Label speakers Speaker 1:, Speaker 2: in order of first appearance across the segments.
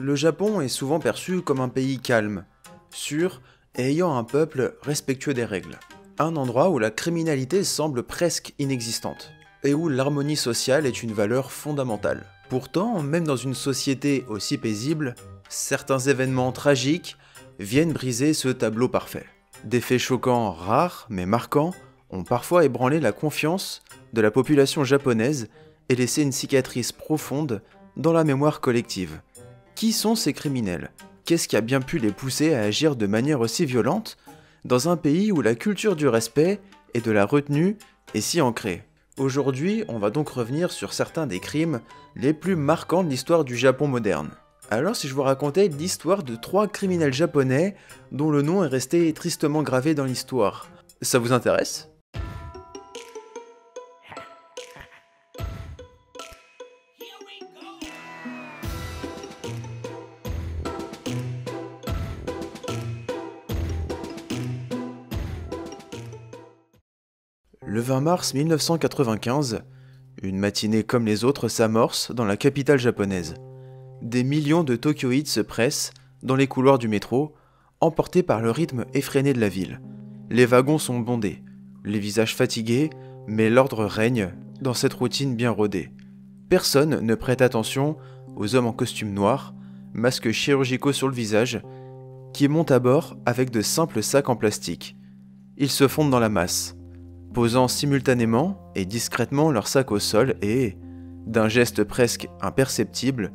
Speaker 1: Le Japon est souvent perçu comme un pays calme, sûr et ayant un peuple respectueux des règles. Un endroit où la criminalité semble presque inexistante, et où l'harmonie sociale est une valeur fondamentale. Pourtant, même dans une société aussi paisible, certains événements tragiques viennent briser ce tableau parfait. Des faits choquants rares mais marquants ont parfois ébranlé la confiance de la population japonaise et laissé une cicatrice profonde dans la mémoire collective. Qui sont ces criminels? Qu'est-ce qui a bien pu les pousser à agir de manière aussi violente dans un pays où la culture du respect et de la retenue est si ancrée? Aujourd'hui, on va donc revenir sur certains des crimes les plus marquants de l'histoire du Japon moderne. Alors si je vous racontais l'histoire de 3 criminels japonais dont le nom est resté tristement gravé dans l'histoire, ça vous intéresse? Le 20 mars 1995, une matinée comme les autres s'amorce dans la capitale japonaise. Des millions de Tokyoïdes se pressent dans les couloirs du métro, emportés par le rythme effréné de la ville. Les wagons sont bondés, les visages fatigués, mais l'ordre règne dans cette routine bien rodée. Personne ne prête attention aux hommes en costume noir, masques chirurgicaux sur le visage, qui montent à bord avec de simples sacs en plastique. Ils se fondent dans la masse, posant simultanément et discrètement leurs sacs au sol et, d'un geste presque imperceptible,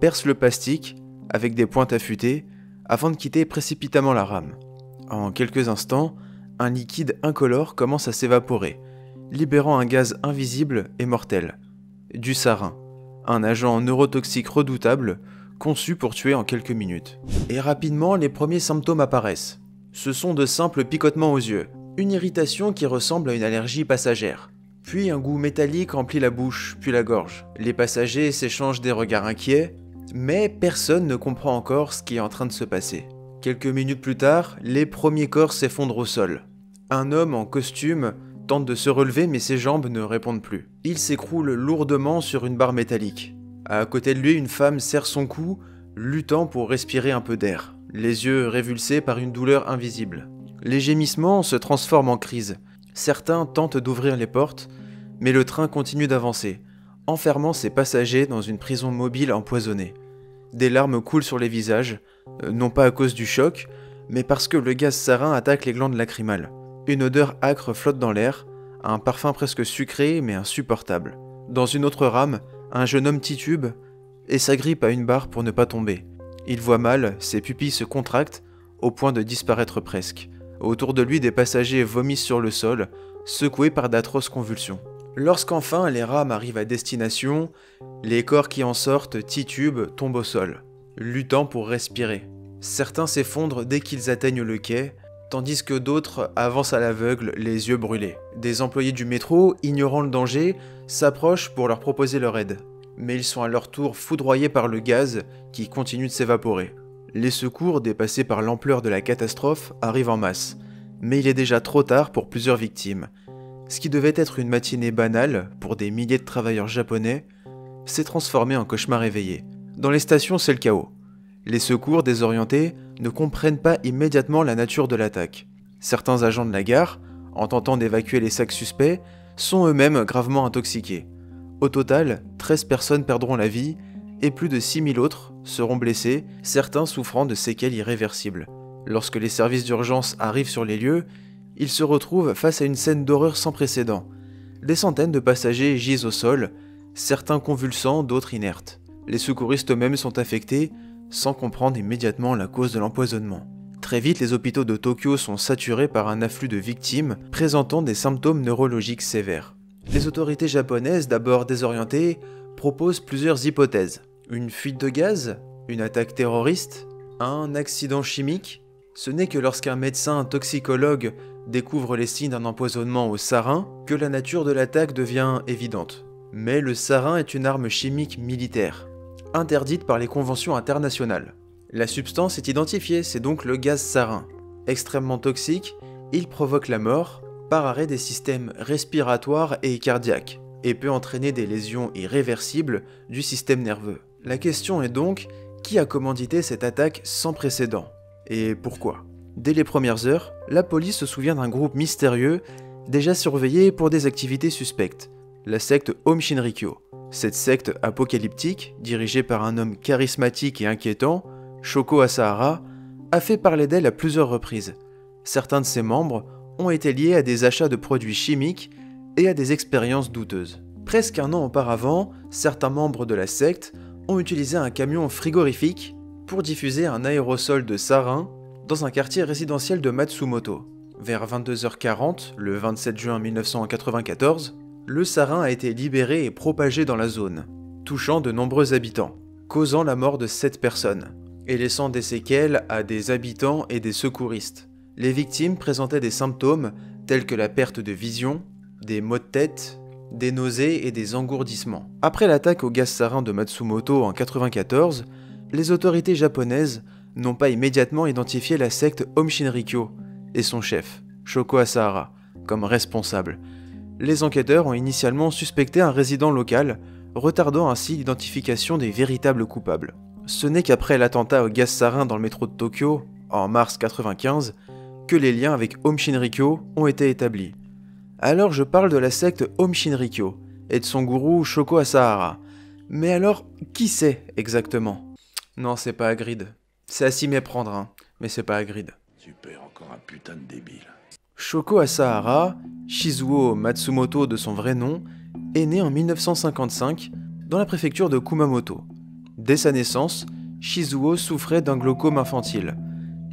Speaker 1: percent le plastique avec des pointes affûtées avant de quitter précipitamment la rame. En quelques instants, un liquide incolore commence à s'évaporer, libérant un gaz invisible et mortel. Du sarin, un agent neurotoxique redoutable conçu pour tuer en quelques minutes. Et rapidement, les premiers symptômes apparaissent. Ce sont de simples picotements aux yeux, une irritation qui ressemble à une allergie passagère. Puis un goût métallique remplit la bouche, puis la gorge. Les passagers s'échangent des regards inquiets, mais personne ne comprend encore ce qui est en train de se passer. Quelques minutes plus tard, les premiers corps s'effondrent au sol. Un homme en costume tente de se relever mais ses jambes ne répondent plus. Il s'écroule lourdement sur une barre métallique. À côté de lui, une femme serre son cou, luttant pour respirer un peu d'air, les yeux révulsés par une douleur invisible. Les gémissements se transforment en crise. Certains tentent d'ouvrir les portes, mais le train continue d'avancer, enfermant ses passagers dans une prison mobile empoisonnée. Des larmes coulent sur les visages, non pas à cause du choc, mais parce que le gaz sarin attaque les glandes lacrymales. Une odeur âcre flotte dans l'air, un parfum presque sucré mais insupportable. Dans une autre rame, un jeune homme titube et s'agrippe à une barre pour ne pas tomber. Il voit mal, ses pupilles se contractent au point de disparaître presque. Autour de lui, des passagers vomissent sur le sol, secoués par d'atroces convulsions. Lorsqu'enfin les rames arrivent à destination, les corps qui en sortent titubent, tombent au sol, luttant pour respirer. Certains s'effondrent dès qu'ils atteignent le quai, tandis que d'autres avancent à l'aveugle, les yeux brûlés. Des employés du métro, ignorant le danger, s'approchent pour leur proposer leur aide. Mais ils sont à leur tour foudroyés par le gaz qui continue de s'évaporer. Les secours, dépassés par l'ampleur de la catastrophe, arrivent en masse, mais il est déjà trop tard pour plusieurs victimes. Ce qui devait être une matinée banale pour des milliers de travailleurs japonais s'est transformé en cauchemar éveillé. Dans les stations, c'est le chaos. Les secours, désorientés, ne comprennent pas immédiatement la nature de l'attaque. Certains agents de la gare, en tentant d'évacuer les sacs suspects, sont eux-mêmes gravement intoxiqués. Au total, 13 personnes perdront la vie et plus de 6000 autres seront blessés, certains souffrant de séquelles irréversibles. Lorsque les services d'urgence arrivent sur les lieux, ils se retrouvent face à une scène d'horreur sans précédent. Des centaines de passagers gisent au sol, certains convulsants, d'autres inertes. Les secouristes eux-mêmes sont affectés, sans comprendre immédiatement la cause de l'empoisonnement. Très vite, les hôpitaux de Tokyo sont saturés par un afflux de victimes présentant des symptômes neurologiques sévères. Les autorités japonaises, d'abord désorientées, proposent plusieurs hypothèses. Une fuite de gaz? Une attaque terroriste? Un accident chimique? Ce n'est que lorsqu'un médecin toxicologue découvre les signes d'un empoisonnement au sarin que la nature de l'attaque devient évidente. Mais le sarin est une arme chimique militaire, interdite par les conventions internationales. La substance est identifiée, c'est donc le gaz sarin. Extrêmement toxique, il provoque la mort par arrêt des systèmes respiratoires et cardiaques, et peut entraîner des lésions irréversibles du système nerveux. La question est donc, Qui a commandité cette attaque sans précédent? Et pourquoi? Dès les premières heures, la police se souvient d'un groupe mystérieux déjà surveillé pour des activités suspectes, la secte Aum Shinrikyo. Cette secte apocalyptique, dirigée par un homme charismatique et inquiétant, Shoko Asahara, a fait parler d'elle à plusieurs reprises. Certains de ses membres ont été liés à des achats de produits chimiques et à des expériences douteuses. Presque un an auparavant, certains membres de la secte ont utilisé un camion frigorifique pour diffuser un aérosol de sarin dans un quartier résidentiel de Matsumoto. Vers 22h40, le 27 juin 1994, le sarin a été libéré et propagé dans la zone, touchant de nombreux habitants, causant la mort de 7 personnes, et laissant des séquelles à des habitants et des secouristes. Les victimes présentaient des symptômes tels que la perte de vision, des maux de tête, des nausées et des engourdissements. Après l'attaque au gaz sarin de Matsumoto en 1994, les autorités japonaises n'ont pas immédiatement identifié la secte Aum Shinrikyo et son chef, Shoko Asahara, comme responsable. Les enquêteurs ont initialement suspecté un résident local, retardant ainsi l'identification des véritables coupables. Ce n'est qu'après l'attentat au gaz sarin dans le métro de Tokyo, en mars 1995, que les liens avec Aum Shinrikyo ont été établis. Alors je parle de la secte Aum Shinrikyo et de son gourou Shoko Asahara. Mais alors, qui c'est exactement? Non, c'est pas Hagrid. C'est à s'y méprendre, hein, mais c'est pas Hagrid.
Speaker 2: Super, encore un putain de débile.
Speaker 1: Shoko Asahara, Shizuo Matsumoto de son vrai nom, est né en 1955 dans la préfecture de Kumamoto. Dès sa naissance, Shizuo souffrait d'un glaucome infantile,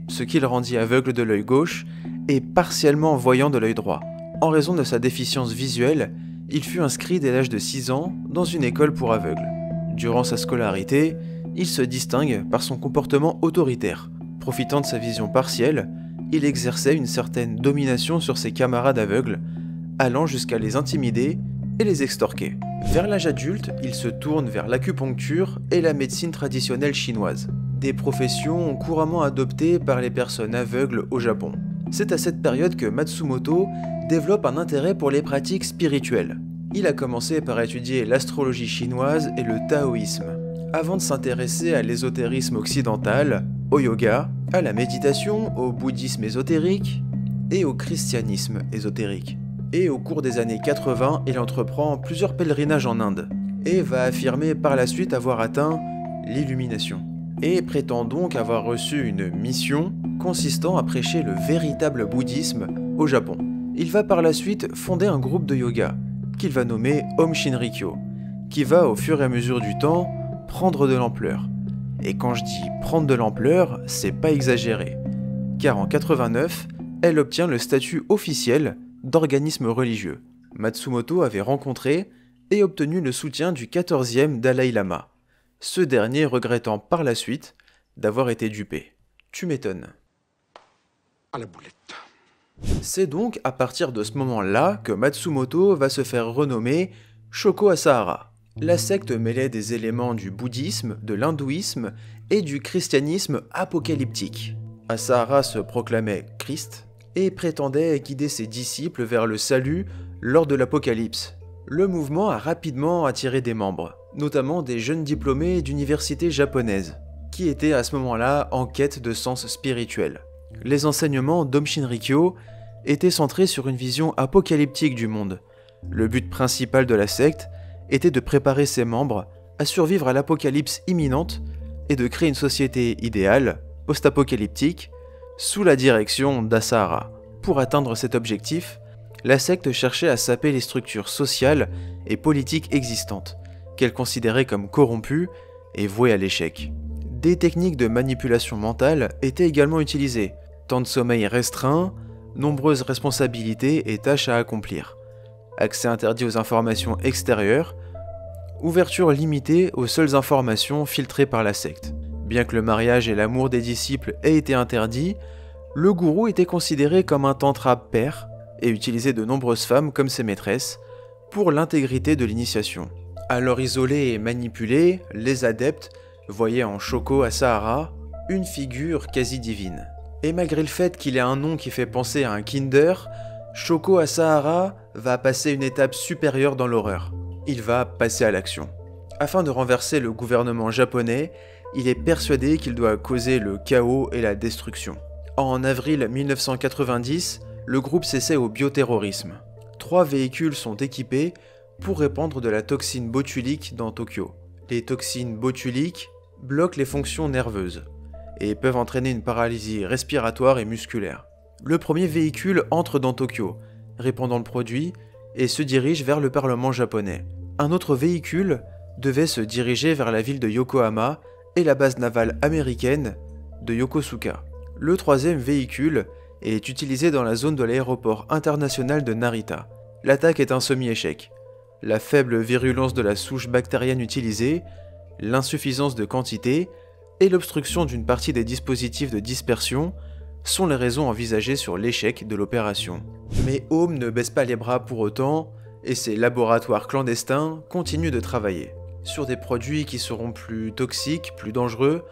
Speaker 1: ce qui le rendit aveugle de l'œil gauche et partiellement voyant de l'œil droit. En raison de sa déficience visuelle, il fut inscrit dès l'âge de 6 ans dans une école pour aveugles. Durant sa scolarité, il se distingue par son comportement autoritaire. Profitant de sa vision partielle, il exerçait une certaine domination sur ses camarades aveugles, allant jusqu'à les intimider et les extorquer. Vers l'âge adulte, il se tourne vers l'acupuncture et la médecine traditionnelle chinoise, des professions couramment adoptées par les personnes aveugles au Japon. C'est à cette période que Matsumoto développe un intérêt pour les pratiques spirituelles. Il a commencé par étudier l'astrologie chinoise et le taoïsme, avant de s'intéresser à l'ésotérisme occidental, au yoga, à la méditation, au bouddhisme ésotérique et au christianisme ésotérique. Et au cours des années 80, il entreprend plusieurs pèlerinages en Inde et va affirmer par la suite avoir atteint l'illumination. Et prétend donc avoir reçu une mission consistant à prêcher le véritable bouddhisme au Japon. Il va par la suite fonder un groupe de yoga qu'il va nommer Aum Shinrikyo, qui va au fur et à mesure du temps prendre de l'ampleur. Et quand je dis prendre de l'ampleur, c'est pas exagéré, car en 89, elle obtient le statut officiel d'organisme religieux. Matsumoto avait rencontré et obtenu le soutien du 14e Dalai Lama, ce dernier regrettant par la suite d'avoir été dupé. Tu m'étonnes.
Speaker 2: À la boulette.
Speaker 1: C'est donc à partir de ce moment-là que Matsumoto va se faire renommer Shoko Asahara. La secte mêlait des éléments du bouddhisme, de l'hindouisme et du christianisme apocalyptique. Asahara se proclamait Christ et prétendait guider ses disciples vers le salut lors de l'apocalypse. Le mouvement a rapidement attiré des membres, notamment des jeunes diplômés d'universités japonaises, qui étaient à ce moment-là en quête de sens spirituel. Les enseignements d'Aum Shinrikyo étaient centrés sur une vision apocalyptique du monde. Le but principal de la secte était de préparer ses membres à survivre à l'apocalypse imminente et de créer une société idéale, post-apocalyptique, sous la direction d'Asahara. Pour atteindre cet objectif, la secte cherchait à saper les structures sociales et politiques existantes, qu'elle considérait comme corrompues et vouées à l'échec. Des techniques de manipulation mentale étaient également utilisées, temps de sommeil restreint, nombreuses responsabilités et tâches à accomplir, accès interdit aux informations extérieures, ouverture limitée aux seules informations filtrées par la secte. Bien que le mariage et l'amour des disciples aient été interdits, le gourou était considéré comme un tantra père et utilisait de nombreuses femmes comme ses maîtresses pour l'intégrité de l'initiation. Alors isolés et manipulés, les adeptes voyaient en Shoko Asahara une figure quasi divine. Et malgré le fait qu'il ait un nom qui fait penser à un Kinder, Shoko Asahara va passer une étape supérieure dans l'horreur. Il va passer à l'action. Afin de renverser le gouvernement japonais, Il est persuadé qu'il doit causer le chaos et la destruction. En avril 1990, le groupe s'essaie au bioterrorisme. 3 véhicules sont équipés pour répandre de la toxine botulique dans Tokyo. Les toxines botuliques bloquent les fonctions nerveuses et peuvent entraîner une paralysie respiratoire et musculaire. Le premier véhicule entre dans Tokyo, répandant le produit, et se dirige vers le Parlement japonais. Un autre véhicule devait se diriger vers la ville de Yokohama et la base navale américaine de Yokosuka. Le troisième véhicule est utilisé dans la zone de l'aéroport international de Narita. L'attaque est un semi-échec. La faible virulence de la souche bactérienne utilisée, l'insuffisance de quantité et l'obstruction d'une partie des dispositifs de dispersion sont les raisons envisagées sur l'échec de l'opération. Mais Home ne baisse pas les bras pour autant, et ses laboratoires clandestins continuent de travailler sur des produits qui seront plus toxiques, plus dangereux,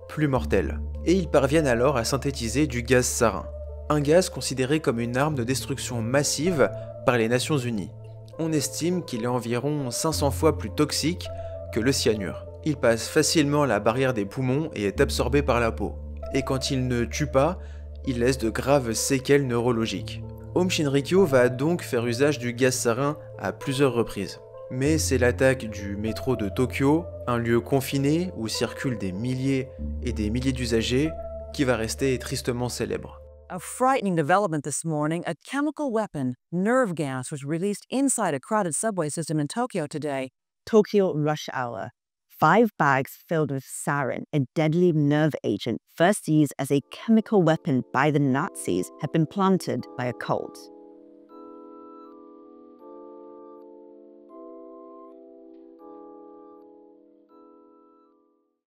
Speaker 1: plus mortels. Et ils parviennent alors à synthétiser du gaz sarin, un gaz considéré comme une arme de destruction massive par les Nations Unies. On estime qu'il est environ 500 fois plus toxique que le cyanure. Il passe facilement la barrière des poumons et est absorbé par la peau. Et quand il ne tue pas, il laisse de graves séquelles neurologiques. Home Shinrikyo va donc faire usage du gaz sarin à plusieurs reprises. Mais c'est l'attaque du métro de Tokyo, un lieu confiné où circulent des milliers et des milliers d'usagers, qui va rester tristement célèbre.
Speaker 3: A frightening development this morning. A chemical weapon, nerve gas, was released inside a crowded subway system in Tokyo today.
Speaker 4: Tokyo rush hour. 5 bags filled with sarin, a deadly nerve agent first used as a chemical weapon by the Nazis, have been planted by a cult.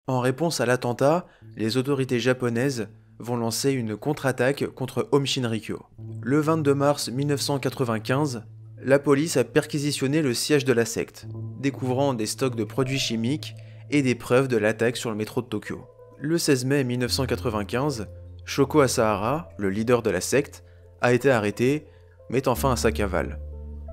Speaker 1: En réponse à l'attentat, les autorités japonaises vont lancer une contre-attaque contre Home Shinrikyo. Le 22 mars 1995, la police a perquisitionné le siège de la secte, découvrant des stocks de produits chimiques et des preuves de l'attaque sur le métro de Tokyo. Le 16 mai 1995, Shoko Asahara, le leader de la secte, a été arrêté, mettant fin à sa cavale.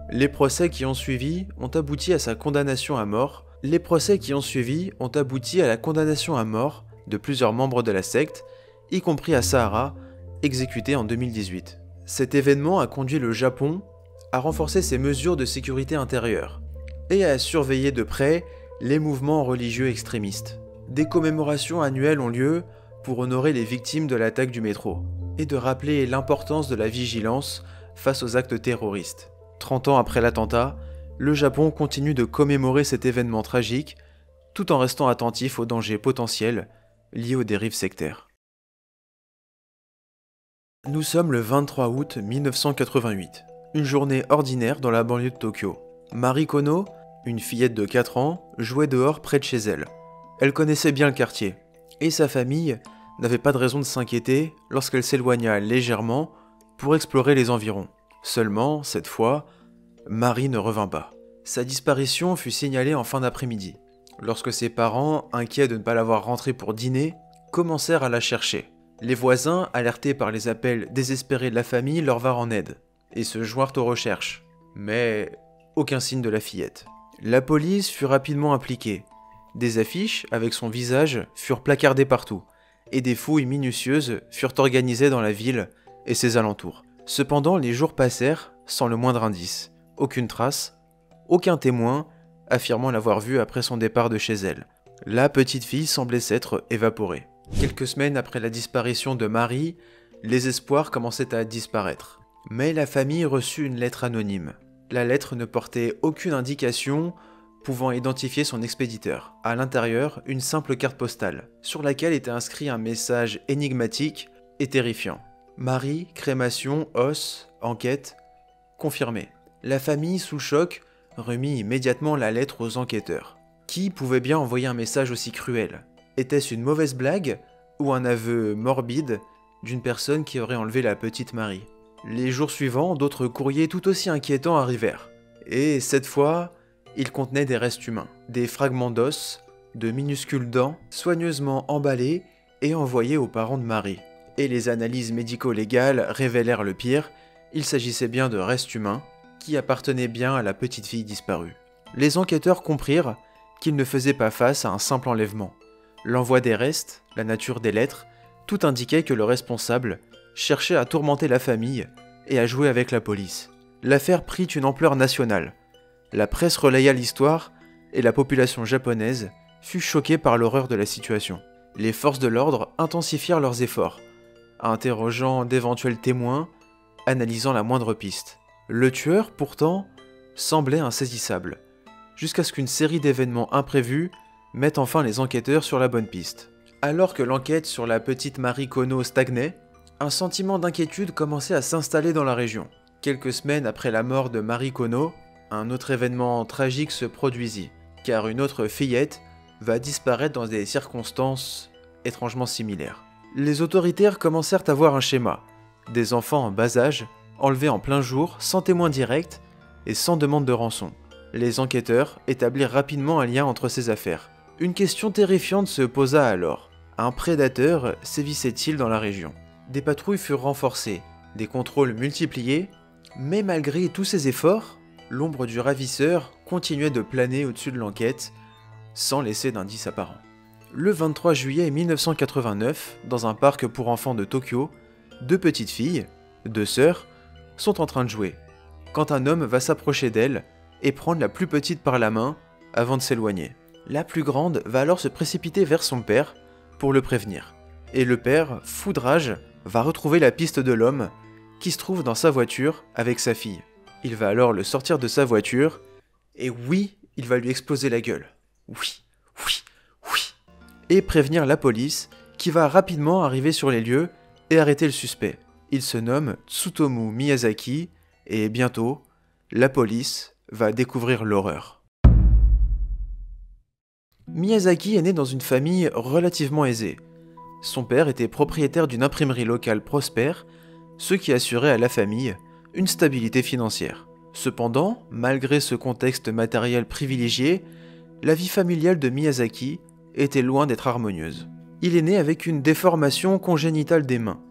Speaker 1: Les procès qui ont suivi ont abouti à sa condamnation à mort. Les procès qui ont suivi ont abouti à la condamnation à mort de plusieurs membres de la secte, y compris Asahara, exécuté en 2018. Cet événement a conduit le Japon à renforcer ses mesures de sécurité intérieure et à surveiller de près les mouvements religieux extrémistes. Des commémorations annuelles ont lieu pour honorer les victimes de l'attaque du métro et de rappeler l'importance de la vigilance face aux actes terroristes. 30 ans après l'attentat, le Japon continue de commémorer cet événement tragique tout en restant attentif aux dangers potentiels liés aux dérives sectaires. Nous sommes le 23 août 1988, une journée ordinaire dans la banlieue de Tokyo. Mari Kono, une fillette de 4 ans, jouait dehors près de chez elle. Elle connaissait bien le quartier, et sa famille n'avait pas de raison de s'inquiéter lorsqu'elle s'éloigna légèrement pour explorer les environs. Seulement, cette fois, Mari ne revint pas. Sa disparition fut signalée en fin d'après-midi, lorsque ses parents, inquiets de ne pas la voir rentrer pour dîner, commencèrent à la chercher. Les voisins, alertés par les appels désespérés de la famille, leur vinrent en aide, et se joignirent aux recherches. Mais aucun signe de la fillette. La police fut rapidement impliquée. Des affiches avec son visage furent placardées partout, et des fouilles minutieuses furent organisées dans la ville et ses alentours. Cependant, les jours passèrent sans le moindre indice. Aucune trace, aucun témoin affirmant l'avoir vue après son départ de chez elle. La petite fille semblait s'être évaporée. Quelques semaines après la disparition de Mari, les espoirs commençaient à disparaître. Mais la famille reçut une lettre anonyme. La lettre ne portait aucune indication pouvant identifier son expéditeur. À l'intérieur, une simple carte postale, sur laquelle était inscrit un message énigmatique et terrifiant. Mari, crémation, os, enquête, confirmé. La famille, sous le choc, remit immédiatement la lettre aux enquêteurs. Qui pouvait bien envoyer un message aussi cruel ? Était-ce une mauvaise blague ou un aveu morbide d'une personne qui aurait enlevé la petite Mari ? Les jours suivants, d'autres courriers tout aussi inquiétants arrivèrent. Et cette fois, ils contenaient des restes humains, des fragments d'os, de minuscules dents, soigneusement emballés et envoyés aux parents de Mari. Et les analyses médico-légales révélèrent le pire, il s'agissait bien de restes humains qui appartenaient bien à la petite fille disparue. Les enquêteurs comprirent qu'ils ne faisaient pas face à un simple enlèvement. L'envoi des restes, la nature des lettres, tout indiquait que le responsable cherchait à tourmenter la famille et à jouer avec la police. L'affaire prit une ampleur nationale. La presse relaya l'histoire et la population japonaise fut choquée par l'horreur de la situation. Les forces de l'ordre intensifièrent leurs efforts, interrogeant d'éventuels témoins, analysant la moindre piste. Le tueur, pourtant, semblait insaisissable, jusqu'à ce qu'une série d'événements imprévus mette enfin les enquêteurs sur la bonne piste. Alors que l'enquête sur la petite Marie Kono stagnait, un sentiment d'inquiétude commençait à s'installer dans la région. Quelques semaines après la mort de Marie Kono, un autre événement tragique se produisit, car une autre fillette va disparaître dans des circonstances étrangement similaires. Les autoritaires commencèrent à voir un schéma. Des enfants en bas âge, enlevés en plein jour, sans témoin direct et sans demande de rançon. Les enquêteurs établirent rapidement un lien entre ces affaires. Une question terrifiante se posa alors. Un prédateur sévissait-il dans la région? Des patrouilles furent renforcées, des contrôles multipliés, mais malgré tous ces efforts, l'ombre du ravisseur continuait de planer au-dessus de l'enquête, sans laisser d'indice apparent. Le 23 juillet 1989, dans un parc pour enfants de Tokyo, deux petites filles, deux sœurs, sont en train de jouer, quand un homme va s'approcher d'elles et prendre la plus petite par la main avant de s'éloigner. La plus grande va alors se précipiter vers son père pour le prévenir. Et le père, fou de rage, va retrouver la piste de l'homme qui se trouve dans sa voiture avec sa fille. Il va alors le sortir de sa voiture et oui, il va lui exploser la gueule. Oui. Et prévenir la police qui va rapidement arriver sur les lieux et arrêter le suspect. Il se nomme Tsutomu Miyazaki et bientôt, la police va découvrir l'horreur. Miyazaki est né dans une famille relativement aisée. Son père était propriétaire d'une imprimerie locale prospère, ce qui assurait à la famille une stabilité financière. Cependant, malgré ce contexte matériel privilégié, la vie familiale de Miyazaki était loin d'être harmonieuse. Il est né avec une déformation congénitale des mains.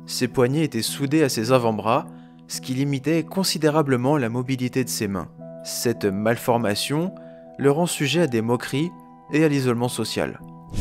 Speaker 1: Ses poignets étaient soudés à ses avant-bras, ce qui limitait considérablement la mobilité de ses mains. Cette malformation le rend sujet à des moqueries et à l'isolement social.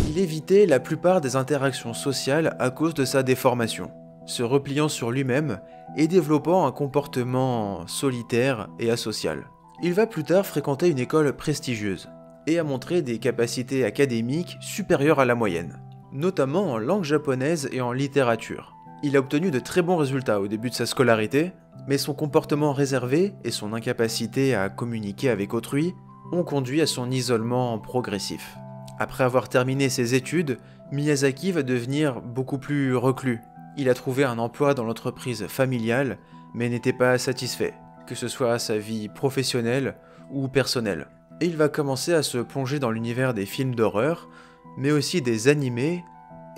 Speaker 1: Il évitait la plupart des interactions sociales à cause de sa déformation, se repliant sur lui-même et développant un comportement solitaire et asocial. Il va plus tard fréquenter une école prestigieuse et a montré des capacités académiques supérieures à la moyenne, notamment en langue japonaise et en littérature. Il a obtenu de très bons résultats au début de sa scolarité, mais son comportement réservé et son incapacité à communiquer avec autrui ont conduit à son isolement progressif. Après avoir terminé ses études, Miyazaki va devenir beaucoup plus reclus. Il a trouvé un emploi dans l'entreprise familiale, mais n'était pas satisfait, que ce soit à sa vie professionnelle ou personnelle. Et il va commencer à se plonger dans l'univers des films d'horreur, mais aussi des animés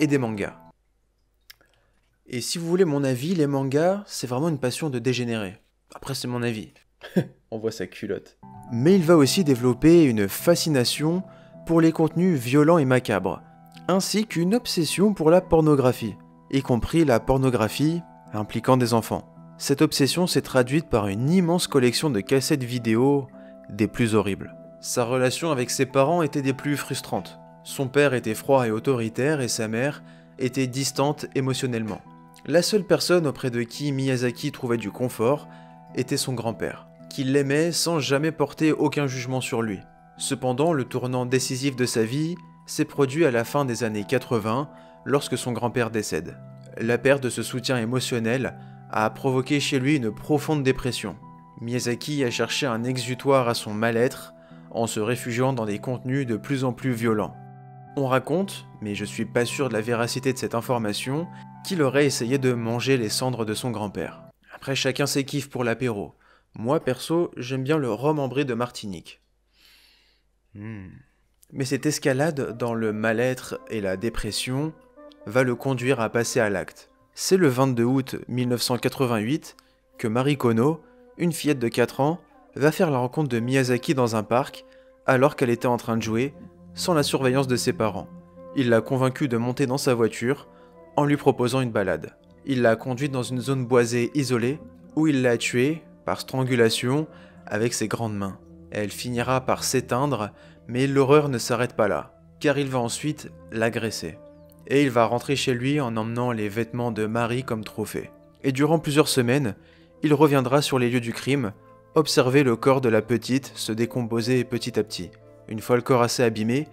Speaker 1: et des mangas. Et si vous voulez mon avis, les mangas, c'est vraiment une passion de dégénéré. Après, c'est mon avis. On voit sa culotte. Mais il va aussi développer une fascination pour les contenus violents et macabres, ainsi qu'une obsession pour la pornographie, y compris la pornographie impliquant des enfants. Cette obsession s'est traduite par une immense collection de cassettes vidéo des plus horribles. Sa relation avec ses parents était des plus frustrantes. Son père était froid et autoritaire et sa mère était distante émotionnellement. La seule personne auprès de qui Miyazaki trouvait du confort était son grand-père, qui l'aimait sans jamais porter aucun jugement sur lui. Cependant, le tournant décisif de sa vie s'est produit à la fin des années 80, lorsque son grand-père décède. La perte de ce soutien émotionnel a provoqué chez lui une profonde dépression. Miyazaki a cherché un exutoire à son mal-être en se réfugiant dans des contenus de plus en plus violents. On raconte, mais je suis pas sûr de la véracité de cette information, qu'il aurait essayé de manger les cendres de son grand-père. Après, chacun ses kiffs pour l'apéro. Moi, perso, j'aime bien le rhum ambré de Martinique. Mais cette escalade dans le mal-être et la dépression va le conduire à passer à l'acte. C'est le 22 août 1988 que Marie Kono, une fillette de 4 ans, va faire la rencontre de Miyazaki dans un parc alors qu'elle était en train de jouer, sans la surveillance de ses parents. Il l'a convaincue de monter dans sa voiture en lui proposant une balade. Il l'a conduite dans une zone boisée isolée où il l'a tuée par strangulation avec ses grandes mains. Elle finira par s'éteindre, mais l'horreur ne s'arrête pas là. car il va ensuite l'agresser. Et il va rentrer chez lui en emmenant les vêtements de Mary comme trophée. Et durant plusieurs semaines, il reviendra sur les lieux du crime, observer le corps de la petite se décomposer petit à petit. Une fois le corps assez abîmé,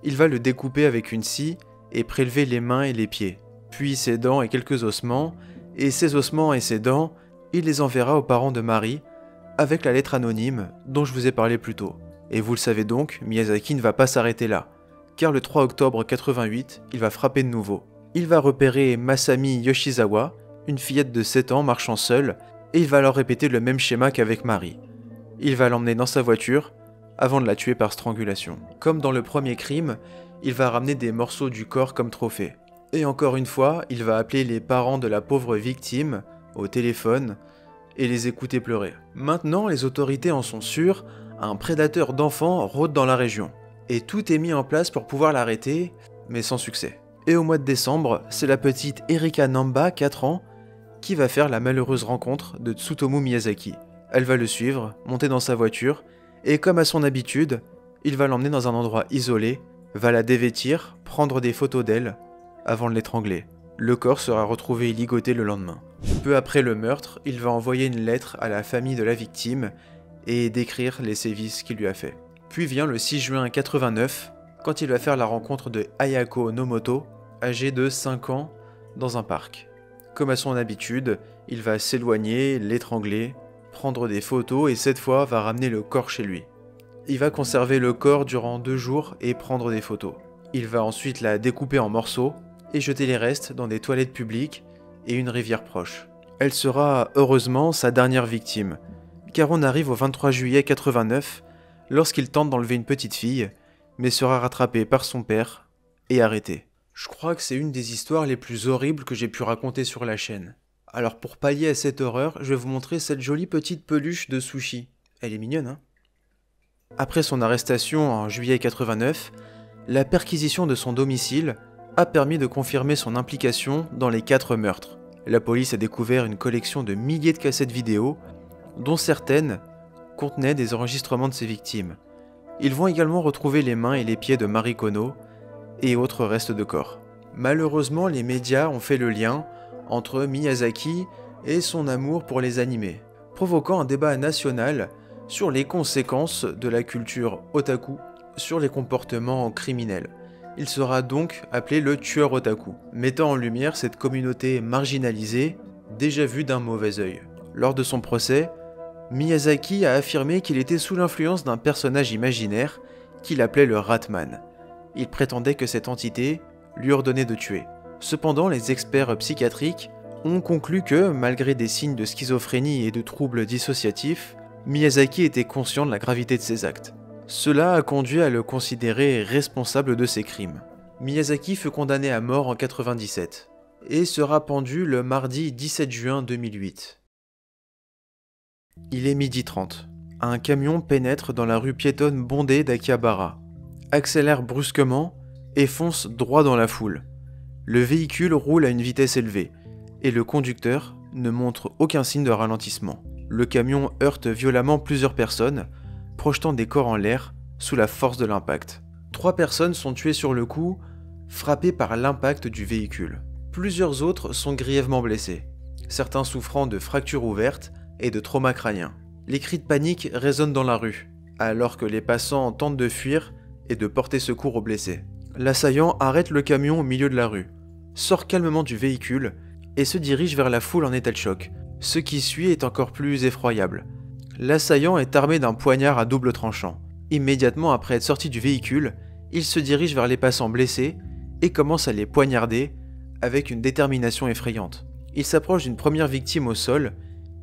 Speaker 1: il va le découper avec une scie et prélever les mains et les pieds, puis ses dents et quelques ossements, et ces ossements et ses dents, il les enverra aux parents de Mary, avec la lettre anonyme dont je vous ai parlé plus tôt. Et vous le savez donc, Miyazaki ne va pas s'arrêter là, car le 3 octobre 88, il va frapper de nouveau. Il va repérer Masami Yoshizawa, une fillette de 7 ans marchant seule, et il va leur répéter le même schéma qu'avec Mary. Il va l'emmener dans sa voiture, avant de la tuer par strangulation. Comme dans le premier crime, il va ramener des morceaux du corps comme trophée. Et encore une fois, il va appeler les parents de la pauvre victime au téléphone et les écouter pleurer. Maintenant, les autorités en sont sûres, un prédateur d'enfants rôde dans la région. Et tout est mis en place pour pouvoir l'arrêter, mais sans succès. Et au mois de décembre, c'est la petite Erika Namba, 4 ans, qui va faire la malheureuse rencontre de Tsutomu Miyazaki. Elle va le suivre, monter dans sa voiture, et comme à son habitude, il va l'emmener dans un endroit isolé, va la dévêtir, prendre des photos d'elle, avant de l'étrangler. Le corps sera retrouvé ligoté le lendemain. Peu après le meurtre, il va envoyer une lettre à la famille de la victime et décrire les sévices qu'il lui a fait. Puis vient le 6 juin 89, quand il va faire la rencontre de Ayako Nomoto, âgée de 5 ans, dans un parc. Comme à son habitude, il va s'éloigner, l'étrangler, prendre des photos et cette fois va ramener le corps chez lui. Il va conserver le corps durant 2 jours et prendre des photos. Il va ensuite la découper en morceaux et jeter les restes dans des toilettes publiques et une rivière proche. Elle sera heureusement sa dernière victime, car on arrive au 23 juillet 89 lorsqu'il tente d'enlever une petite fille, mais sera rattrapé par son père et arrêté. Je crois que c'est une des histoires les plus horribles que j'ai pu raconter sur la chaîne. Alors pour pallier à cette horreur, je vais vous montrer cette jolie petite peluche de Sushi. Elle est mignonne, hein? Après son arrestation en juillet 89, la perquisition de son domicile a permis de confirmer son implication dans les 4 meurtres. La police a découvert une collection de milliers de cassettes vidéo, dont certaines contenaient des enregistrements de ses victimes. Ils vont également retrouver les mains et les pieds de Mary Kono et autres restes de corps. Malheureusement, les médias ont fait le lien entre Miyazaki et son amour pour les animés, provoquant un débat national sur les conséquences de la culture otaku sur les comportements criminels. Il sera donc appelé le tueur otaku, mettant en lumière cette communauté marginalisée, déjà vue d'un mauvais œil. Lors de son procès, Miyazaki a affirmé qu'il était sous l'influence d'un personnage imaginaire qu'il appelait le Ratman. Il prétendait que cette entité lui ordonnait de tuer. Cependant, les experts psychiatriques ont conclu que, malgré des signes de schizophrénie et de troubles dissociatifs, Miyazaki était conscient de la gravité de ses actes. Cela a conduit à le considérer responsable de ses crimes. Miyazaki fut condamné à mort en 1997 et sera pendu le mardi 17 juin 2008. Il est 12h30. Un camion pénètre dans la rue piétonne bondée d'Akihabara, accélère brusquement et fonce droit dans la foule. Le véhicule roule à une vitesse élevée et le conducteur ne montre aucun signe de ralentissement. Le camion heurte violemment plusieurs personnes, projetant des corps en l'air sous la force de l'impact. 3 personnes sont tuées sur le coup, frappées par l'impact du véhicule. Plusieurs autres sont grièvement blessés, certains souffrant de fractures ouvertes et de traumas crâniens. Les cris de panique résonnent dans la rue, alors que les passants tentent de fuir et de porter secours aux blessés. L'assaillant arrête le camion au milieu de la rue, sort calmement du véhicule et se dirige vers la foule en état de choc. Ce qui suit est encore plus effroyable. L'assaillant est armé d'un poignard à double tranchant. Immédiatement après être sorti du véhicule, il se dirige vers les passants blessés et commence à les poignarder avec une détermination effrayante. Il s'approche d'une première victime au sol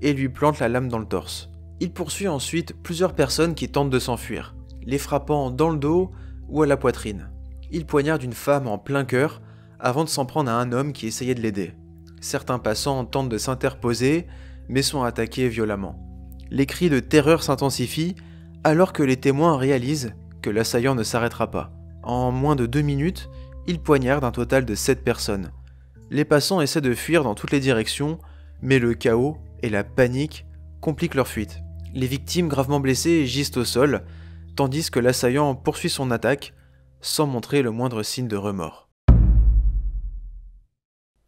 Speaker 1: et lui plante la lame dans le torse. Il poursuit ensuite plusieurs personnes qui tentent de s'enfuir, les frappant dans le dos ou à la poitrine. Il poignarde une femme en plein cœur avant de s'en prendre à un homme qui essayait de l'aider. Certains passants tentent de s'interposer mais sont attaqués violemment. Les cris de terreur s'intensifient alors que les témoins réalisent que l'assaillant ne s'arrêtera pas. En moins de 2 minutes, il poignarde un total de 7 personnes. Les passants essaient de fuir dans toutes les directions, mais le chaos et la panique compliquent leur fuite. Les victimes gravement blessées gisent au sol, tandis que l'assaillant poursuit son attaque sans montrer le moindre signe de remords.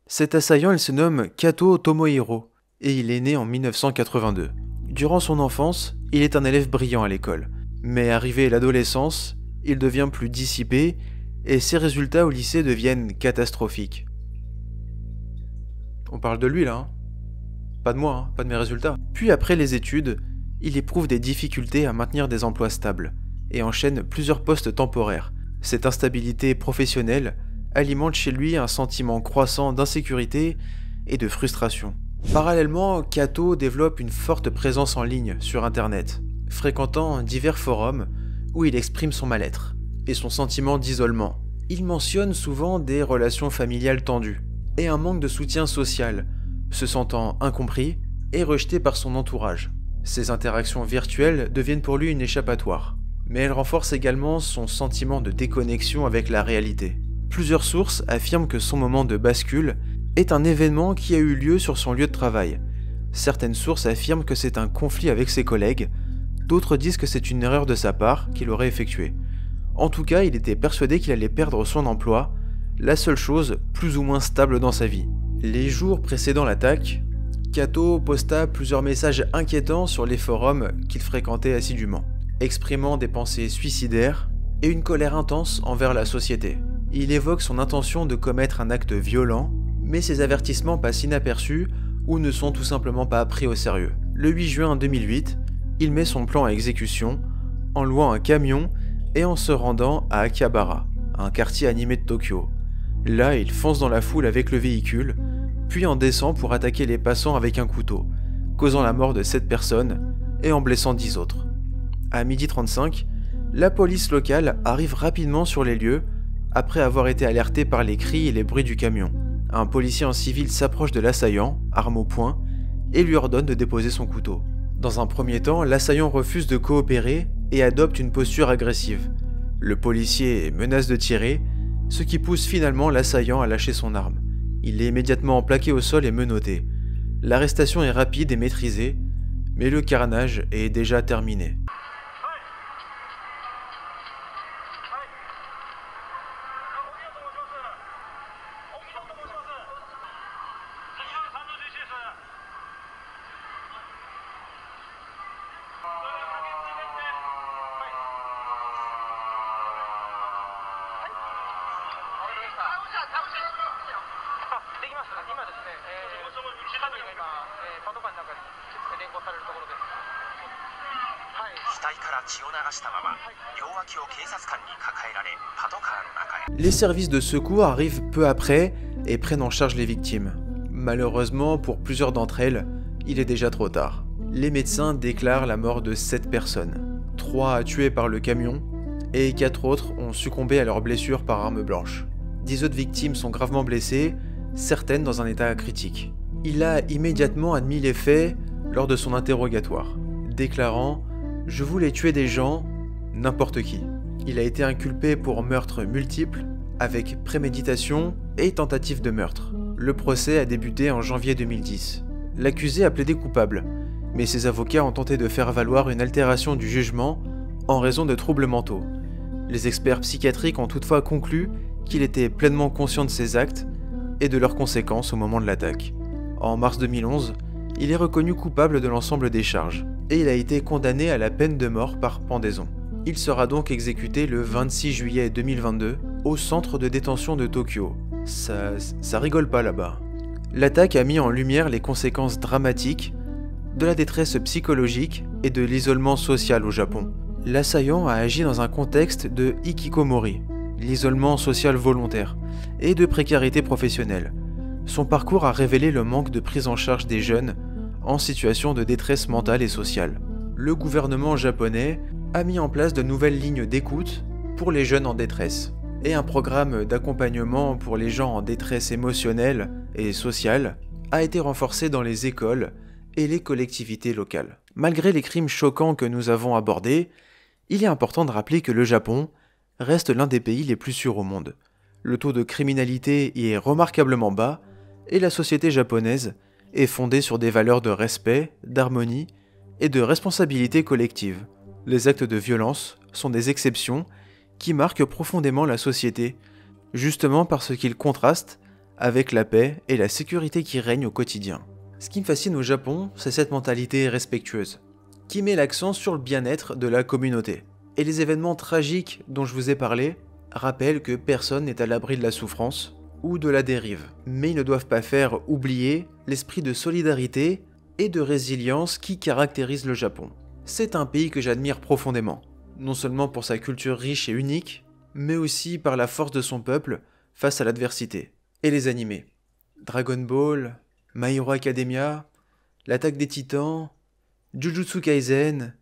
Speaker 1: Cet assaillant, il se nomme Kato Tomohiro, et il est né en 1982. Durant son enfance, il est un élève brillant à l'école, mais arrivé à l'adolescence, il devient plus dissipé, et ses résultats au lycée deviennent catastrophiques. On parle de lui là, hein? Pas de moi, hein, pas de mes résultats. Puis après les études, il éprouve des difficultés à maintenir des emplois stables, et enchaîne plusieurs postes temporaires. Cette instabilité professionnelle alimente chez lui un sentiment croissant d'insécurité et de frustration. Parallèlement, Kato développe une forte présence en ligne sur Internet, fréquentant divers forums où il exprime son mal-être et son sentiment d'isolement. Il mentionne souvent des relations familiales tendues et un manque de soutien social, se sentant incompris et rejeté par son entourage. Ces interactions virtuelles deviennent pour lui une échappatoire, mais elles renforcent également son sentiment de déconnexion avec la réalité. Plusieurs sources affirment que son moment de bascule est un événement qui a eu lieu sur son lieu de travail. Certaines sources affirment que c'est un conflit avec ses collègues, d'autres disent que c'est une erreur de sa part qu'il aurait effectuée. En tout cas, il était persuadé qu'il allait perdre son emploi, la seule chose plus ou moins stable dans sa vie. Les jours précédant l'attaque, Kato posta plusieurs messages inquiétants sur les forums qu'il fréquentait assidûment, exprimant des pensées suicidaires et une colère intense envers la société. Il évoque son intention de commettre un acte violent, mais ces avertissements passent inaperçus ou ne sont tout simplement pas pris au sérieux. Le 8 juin 2008, il met son plan à exécution en louant un camion et en se rendant à Akihabara, un quartier animé de Tokyo. Là, il fonce dans la foule avec le véhicule, puis en descend pour attaquer les passants avec un couteau, causant la mort de 7 personnes et en blessant 10 autres. À 12h35, la police locale arrive rapidement sur les lieux après avoir été alertée par les cris et les bruits du camion. Un policier en civil s'approche de l'assaillant, arme au poing, et lui ordonne de déposer son couteau. Dans un premier temps, l'assaillant refuse de coopérer et adopte une posture agressive. Le policier menace de tirer, ce qui pousse finalement l'assaillant à lâcher son arme. Il est immédiatement plaqué au sol et menotté. L'arrestation est rapide et maîtrisée, mais le carnage est déjà terminé. Les services de secours arrivent peu après et prennent en charge les victimes. Malheureusement, pour plusieurs d'entre elles, il est déjà trop tard. Les médecins déclarent la mort de 7 personnes. 3 tuées par le camion et 4 autres ont succombé à leurs blessures par arme blanche. 10 autres victimes sont gravement blessées, certaines dans un état critique. Il a immédiatement admis les faits lors de son interrogatoire, déclarant « Je voulais tuer des gens, n'importe qui ». Il a été inculpé pour meurtre multiple, avec préméditation et tentative de meurtre. Le procès a débuté en janvier 2010. L'accusé a plaidé coupable, mais ses avocats ont tenté de faire valoir une altération du jugement en raison de troubles mentaux. Les experts psychiatriques ont toutefois conclu qu'il était pleinement conscient de ses actes et de leurs conséquences au moment de l'attaque. En mars 2011, il est reconnu coupable de l'ensemble des charges, et il a été condamné à la peine de mort par pendaison. Il sera donc exécuté le 26 juillet 2022 au centre de détention de Tokyo. Ça rigole pas là-bas. L'attaque a mis en lumière les conséquences dramatiques de la détresse psychologique et de l'isolement social au Japon. L'assaillant a agi dans un contexte de hikikomori, l'isolement social volontaire, et de précarité professionnelle. Son parcours a révélé le manque de prise en charge des jeunes en situation de détresse mentale et sociale. Le gouvernement japonais a mis en place de nouvelles lignes d'écoute pour les jeunes en détresse et un programme d'accompagnement pour les gens en détresse émotionnelle et sociale a été renforcé dans les écoles et les collectivités locales. Malgré les crimes choquants que nous avons abordés, il est important de rappeler que le Japon reste l'un des pays les plus sûrs au monde. Le taux de criminalité y est remarquablement bas et la société japonaise est fondée sur des valeurs de respect, d'harmonie et de responsabilité collective. Les actes de violence sont des exceptions qui marquent profondément la société, justement parce qu'ils contrastent avec la paix et la sécurité qui règnent au quotidien. Ce qui me fascine au Japon, c'est cette mentalité respectueuse, qui met l'accent sur le bien-être de la communauté. Et les événements tragiques dont je vous ai parlé rappellent que personne n'est à l'abri de la souffrance ou de la dérive. Mais ils ne doivent pas faire oublier l'esprit de solidarité et de résilience qui caractérise le Japon. C'est un pays que j'admire profondément, non seulement pour sa culture riche et unique, mais aussi par la force de son peuple face à l'adversité. Et les animés. Dragon Ball, My Hero Academia, L'Attaque des Titans, Jujutsu Kaisen,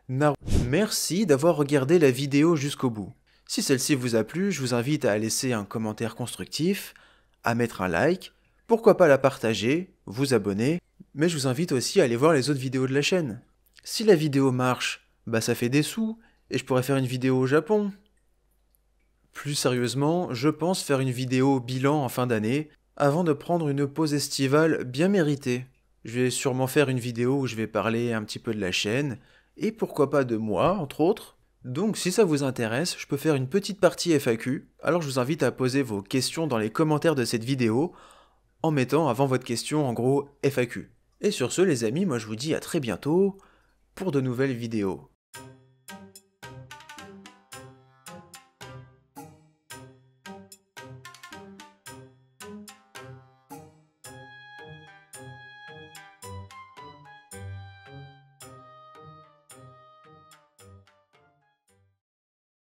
Speaker 1: Naruto. Merci d'avoir regardé la vidéo jusqu'au bout. Si celle-ci vous a plu, je vous invite à laisser un commentaire constructif, à mettre un like, pourquoi pas la partager, vous abonner, mais je vous invite aussi à aller voir les autres vidéos de la chaîne. Si la vidéo marche, bah ça fait des sous, et je pourrais faire une vidéo au Japon. Plus sérieusement, je pense faire une vidéo bilan en fin d'année, avant de prendre une pause estivale bien méritée. Je vais sûrement faire une vidéo où je vais parler un petit peu de la chaîne, et pourquoi pas de moi, entre autres. Donc si ça vous intéresse, je peux faire une petite partie FAQ, alors je vous invite à poser vos questions dans les commentaires de cette vidéo, en mettant avant votre question en gros FAQ. Et sur ce les amis, moi je vous dis à très bientôt pour de nouvelles vidéos.